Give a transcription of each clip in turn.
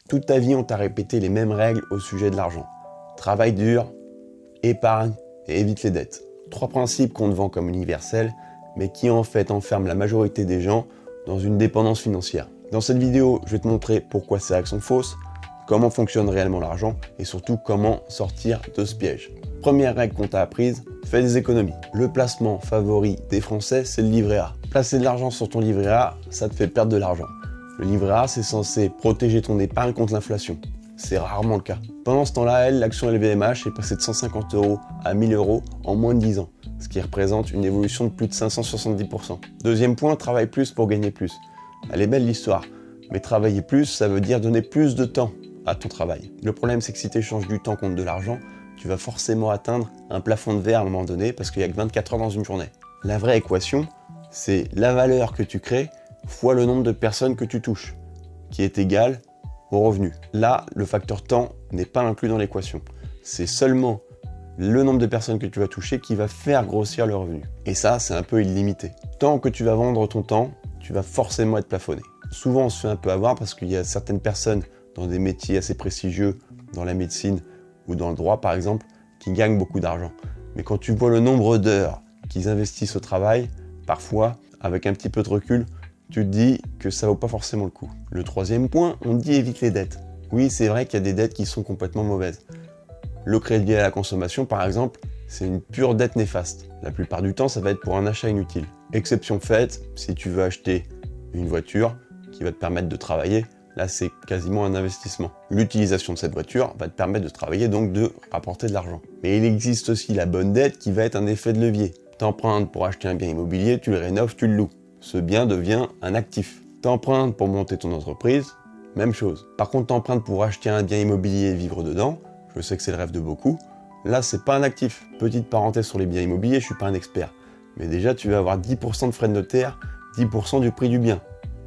Toute ta vie, on t'a répété les mêmes règles au sujet de l'argent. Travaille dur, épargne et évite les dettes. 3 principes qu'on te vend comme universels, mais qui en fait enferment la majorité des gens dans une dépendance financière. Dans cette vidéo, je vais te montrer pourquoi ces règles sont fausses, comment fonctionne réellement l'argent et surtout comment sortir de ce piège. Première règle qu'on t'a apprise, fais des économies. Le placement favori des Français, c'est le livret A. Placer de l'argent sur ton livret A, ça te fait perdre de l'argent. Le livret A, c'est censé protéger ton épargne contre l'inflation. C'est rarement le cas. Pendant ce temps-là, l'action LVMH est passée de 150 € à 1000 € en moins de 10 ans, ce qui représente une évolution de plus de 570%. Deuxième point, travaille plus pour gagner plus. Elle est belle l'histoire, mais travailler plus, ça veut dire donner plus de temps à ton travail. Le problème, c'est que si tu échanges du temps contre de l'argent, tu vas forcément atteindre un plafond de verre à un moment donné parce qu'il n'y a que 24 heures dans une journée. La vraie équation, c'est la valeur que tu crées fois le nombre de personnes que tu touches, qui est égal au revenu. Là, le facteur temps n'est pas inclus dans l'équation. C'est seulement le nombre de personnes que tu vas toucher qui va faire grossir le revenu. Et ça, c'est un peu illimité. Tant que tu vas vendre ton temps, tu vas forcément être plafonné. Souvent, on se fait un peu avoir parce qu'il y a certaines personnes dans des métiers assez prestigieux, dans la médecine ou dans le droit par exemple, qui gagnent beaucoup d'argent. Mais quand tu vois le nombre d'heures qu'ils investissent au travail, parfois, avec un petit peu de recul, tu te dis que ça vaut pas forcément le coup. Le troisième point, on dit évite les dettes. Oui, c'est vrai qu'il y a des dettes qui sont complètement mauvaises. Le crédit à la consommation, par exemple, c'est une pure dette néfaste. La plupart du temps, ça va être pour un achat inutile. Exception faite, si tu veux acheter une voiture qui va te permettre de travailler, là, c'est quasiment un investissement. L'utilisation de cette voiture va te permettre de travailler, donc de rapporter de l'argent. Mais il existe aussi la bonne dette qui va être un effet de levier. T'empruntes pour acheter un bien immobilier, tu le rénoves, tu le loues. Ce bien devient un actif. T'empruntes pour monter ton entreprise, même chose. Par contre, t'empruntes pour acheter un bien immobilier et vivre dedans, je sais que c'est le rêve de beaucoup, là, c'est pas un actif. Petite parenthèse sur les biens immobiliers, je suis pas un expert. Mais déjà, tu vas avoir 10% de frais de notaire, 10% du prix du bien.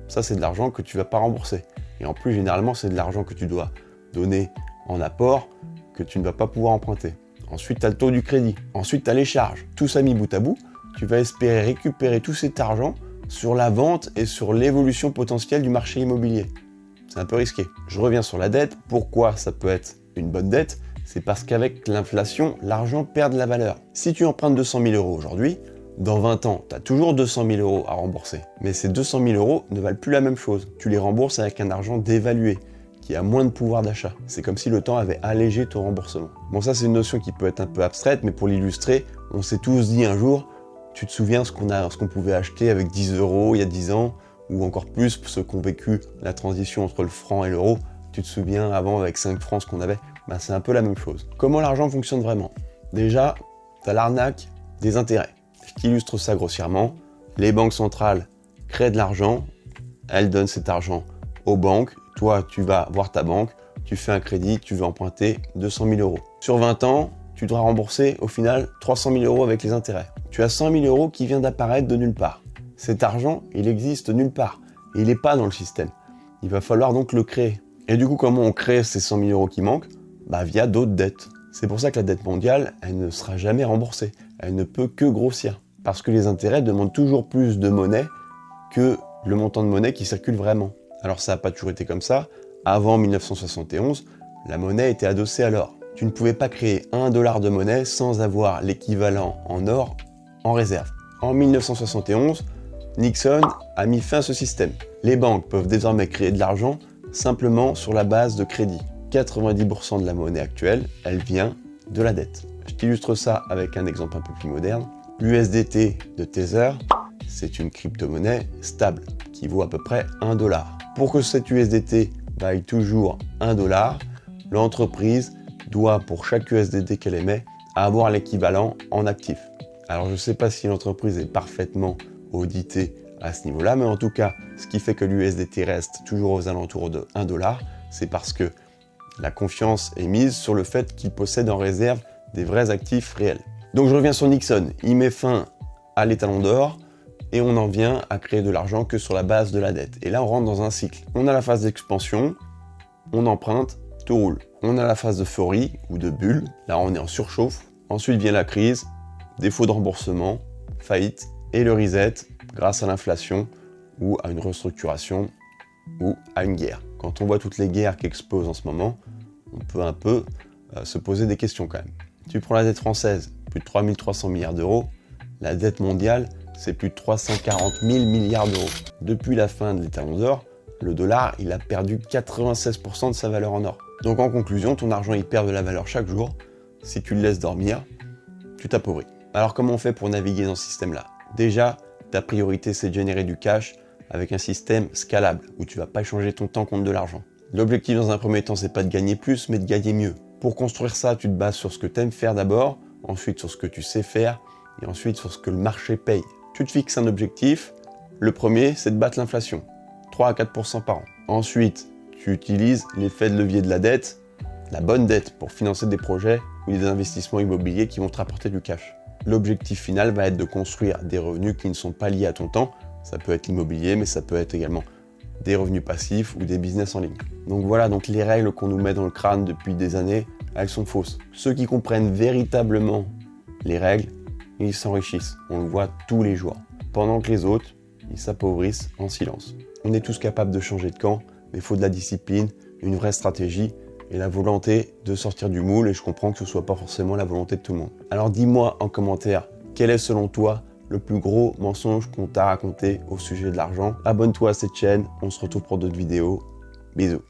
Ça, c'est de l'argent que tu vas pas rembourser. Et en plus, généralement, c'est de l'argent que tu dois donner en apport, que tu ne vas pas pouvoir emprunter. Ensuite, tu as le taux du crédit. Ensuite, tu as les charges. Tout ça mis bout à bout, tu vas espérer récupérer tout cet argent sur la vente et sur l'évolution potentielle du marché immobilier. C'est un peu risqué. Je reviens sur la dette. Pourquoi ça peut être une bonne dette? C'est parce qu'avec l'inflation, l'argent perd de la valeur. Si tu empruntes 200 000 € aujourd'hui, dans 20 ans, tu as toujours 200 000 € à rembourser. Mais ces 200 000 € ne valent plus la même chose. Tu les rembourses avec un argent dévalué, qui a moins de pouvoir d'achat. C'est comme si le temps avait allégé ton remboursement. Bon, ça, c'est une notion qui peut être un peu abstraite, mais pour l'illustrer, on s'est tous dit un jour, tu te souviens ce qu'on pouvait acheter avec 10 € il y a 10 ans, ou encore plus pour ceux qui ont vécu la transition entre le franc et l'euro. Tu te souviens avant avec 5 francs ce qu'on avait? C'est un peu la même chose. Comment l'argent fonctionne vraiment? Déjà, tu as l'arnaque des intérêts. Je t'illustre ça grossièrement. Les banques centrales créent de l'argent, elles donnent cet argent aux banques. Toi, tu vas voir ta banque, tu fais un crédit, tu veux emprunter 200 000 €. Sur 20 ans, tu devras rembourser au final 300 000 € avec les intérêts. Tu as 100 000 € qui vient d'apparaître de nulle part. Cet argent, il existe nulle part. Et il n'est pas dans le système. Il va falloir donc le créer. Et du coup, comment on crée ces 100 000 € qui manquent? Via d'autres dettes. C'est pour ça que la dette mondiale, elle ne sera jamais remboursée. Elle ne peut que grossir. Parce que les intérêts demandent toujours plus de monnaie que le montant de monnaie qui circule vraiment. Alors ça n'a pas toujours été comme ça. Avant 1971, la monnaie était adossée à l'or. Tu ne pouvais pas créer 1 $ de monnaie sans avoir l'équivalent en or en réserve. En 1971, Nixon a mis fin à ce système. Les banques peuvent désormais créer de l'argent simplement sur la base de crédit. 90% de la monnaie actuelle, elle vient de la dette. Je t'illustre ça avec un exemple un peu plus moderne. L'USDT de Tether, c'est une crypto-monnaie stable qui vaut à peu près 1 $. Pour que cette USDT vaille toujours 1 $, l'entreprise doit, pour chaque USDT qu'elle émet, avoir l'équivalent en actifs. Alors je ne sais pas si l'entreprise est parfaitement auditée à ce niveau-là, mais en tout cas, ce qui fait que l'USDT reste toujours aux alentours de 1 $, c'est parce que la confiance est mise sur le fait qu'il possède en réserve des vrais actifs réels. Donc je reviens sur Nixon, il met fin à l'étalon d'or et on en vient à créer de l'argent que sur la base de la dette. Et là on rentre dans un cycle. On a la phase d'expansion, on emprunte, tout roule. On a la phase d'euphorie ou de bulle, là on est en surchauffe. Ensuite vient la crise, défaut de remboursement, faillite et le reset grâce à l'inflation ou à une restructuration ou à une guerre. Quand on voit toutes les guerres qui explosent en ce moment, on peut un peu se poser des questions quand même. Tu prends la dette française, plus de 3300 milliards d'euros. La dette mondiale, c'est plus de 340 000 milliards d'euros. Depuis la fin de l'étalon d'or, le dollar, il a perdu 96% de sa valeur en or. Donc en conclusion, ton argent, il perd de la valeur chaque jour. Si tu le laisses dormir, tu t'appauvris. Alors comment on fait pour naviguer dans ce système-là? Déjà, ta priorité, c'est de générer du cash avec un système scalable, où tu vas pas échanger ton temps contre de l'argent. L'objectif dans un premier temps, c'est pas de gagner plus, mais de gagner mieux. Pour construire ça, tu te bases sur ce que tu aimes faire d'abord, ensuite sur ce que tu sais faire, et ensuite sur ce que le marché paye. Tu te fixes un objectif. Le premier, c'est de battre l'inflation, 3 à 4% par an. Ensuite, tu utilises l'effet de levier de la dette, la bonne dette, pour financer des projets ou des investissements immobiliers qui vont te rapporter du cash. L'objectif final va être de construire des revenus qui ne sont pas liés à ton temps. Ça peut être l'immobilier, mais ça peut être également des revenus passifs ou des business en ligne. Donc voilà, donc les règles qu'on nous met dans le crâne depuis des années, elles sont fausses. Ceux qui comprennent véritablement les règles, ils s'enrichissent. On le voit tous les jours. Pendant que les autres, ils s'appauvrissent en silence. On est tous capables de changer de camp, mais il faut de la discipline, une vraie stratégie et la volonté de sortir du moule, et je comprends que ce ne soit pas forcément la volonté de tout le monde. Alors dis-moi en commentaire, quel est selon toi le plus gros mensonge qu'on t'a raconté au sujet de l'argent? Abonne-toi à cette chaîne, on se retrouve pour d'autres vidéos. Bisous.